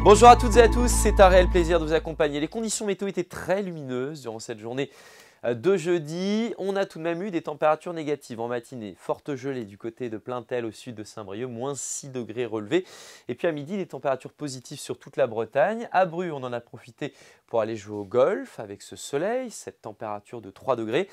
Bonjour à toutes et à tous, c'est un réel plaisir de vous accompagner. Les conditions météo étaient très lumineuses durant cette journée de jeudi. On a tout de même eu des températures négatives en matinée. Forte gelée du côté de Plaintel au sud de Saint-Brieuc, moins 6 degrés relevés. Et puis à midi, des températures positives sur toute la Bretagne. À Bru, on en a profité pour aller jouer au golf avec ce soleil, cette température de 3 degrés.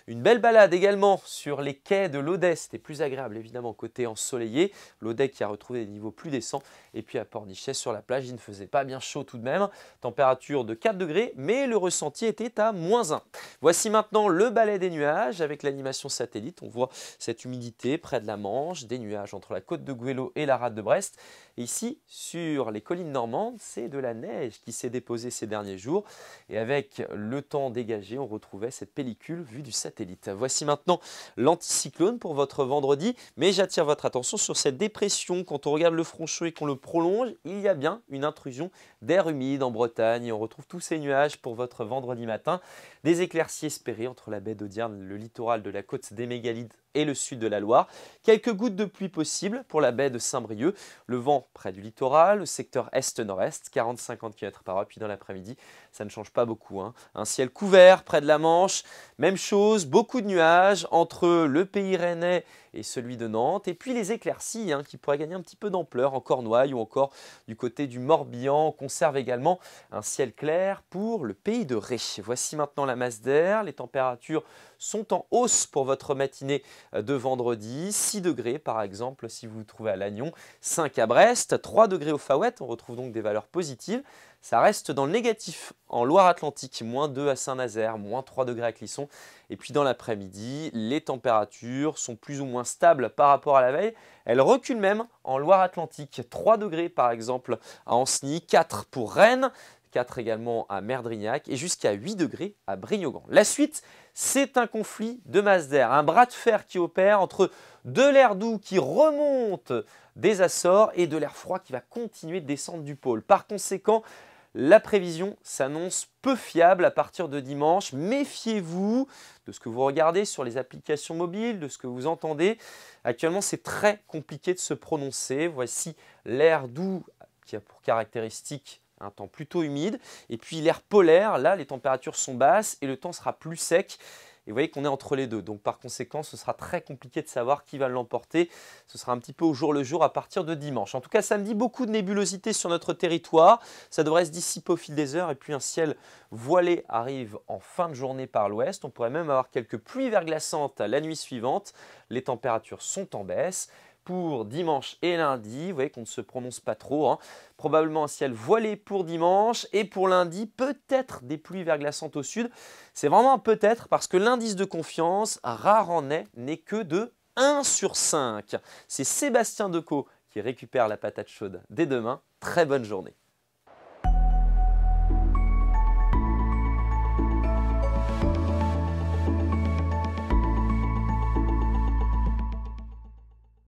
Une belle balade également sur les quais de l'Audet, c'était plus agréable évidemment côté ensoleillé. L'Audet qui a retrouvé des niveaux plus décents. Et puis à Pornichet sur la plage, il ne faisait pas bien chaud tout de même. Température de 4 degrés, mais le ressenti était à moins 1. Voici maintenant le balai des nuages avec l'animation satellite. On voit cette humidité près de la Manche, des nuages entre la côte de Gouello et la rade de Brest. Et ici, sur les collines normandes, c'est de la neige qui s'est déposée ces derniers jours. Et avec le temps dégagé, on retrouvait cette pellicule vue du satellite. Voici maintenant l'anticyclone pour votre vendredi. Mais j'attire votre attention sur cette dépression. Quand on regarde le front chaud et qu'on le prolonge, il y a bien une intrusion d'air humide en Bretagne. Et on retrouve tous ces nuages pour votre vendredi matin. Des éclaircies espérées entre la baie d'Audierne, le littoral de la côte des Mégalides et le sud de la Loire. Quelques gouttes de pluie possibles pour la baie de Saint-Brieuc. Le vent près du littoral, le secteur est-nord-est, 40-50 km/h. Puis dans l'après-midi, ça ne change pas beaucoup. Un ciel couvert près de la Manche. Même chose, beaucoup de nuages entre le pays rennais et celui de Nantes. Et puis les éclaircies qui pourraient gagner un petit peu d'ampleur en Cornouailles ou encore du côté du Morbihan. On conserve également un ciel clair pour le pays de Ré. Voici maintenant la masse d'air. Les températures sont en hausse pour votre matinée de vendredi. 6 degrés par exemple si vous vous trouvez à Lannion, 5 à Brest, 3 degrés au Faouët. On retrouve donc des valeurs positives. Ça reste dans le négatif en Loire-Atlantique, moins 2 à Saint-Nazaire, moins 3 degrés à Clisson. Et puis dans l'après-midi, les températures sont plus ou moins stables par rapport à la veille. Elles reculent même en Loire-Atlantique, 3 degrés par exemple à Ancenis, 4 pour Rennes, 4 également à Merdrignac et jusqu'à 8 degrés à Brignogan. La suite, c'est un conflit de masse d'air, un bras de fer qui opère entre de l'air doux qui remonte des Açores et de l'air froid qui va continuer de descendre du pôle. Par conséquent, la prévision s'annonce peu fiable à partir de dimanche. Méfiez-vous de ce que vous regardez sur les applications mobiles, de ce que vous entendez. Actuellement, c'est très compliqué de se prononcer. Voici l'air doux qui a pour caractéristique un temps plutôt humide. Et puis l'air polaire, là, les températures sont basses et le temps sera plus sec. Et vous voyez qu'on est entre les deux. Donc par conséquent, ce sera très compliqué de savoir qui va l'emporter. Ce sera un petit peu au jour le jour à partir de dimanche. En tout cas, samedi, beaucoup de nébulosité sur notre territoire. Ça devrait se dissiper au fil des heures. Et puis un ciel voilé arrive en fin de journée par l'ouest. On pourrait même avoir quelques pluies verglaçantes la nuit suivante. Les températures sont en baisse. Pour dimanche et lundi, vous voyez qu'on ne se prononce pas trop. Probablement un ciel voilé pour dimanche et pour lundi, peut-être des pluies verglaçantes au sud. C'est vraiment un peut-être parce que l'indice de confiance, rare en est, n'est que de 1 sur 5. C'est Sébastien Decaux qui récupère la patate chaude dès demain. Très bonne journée.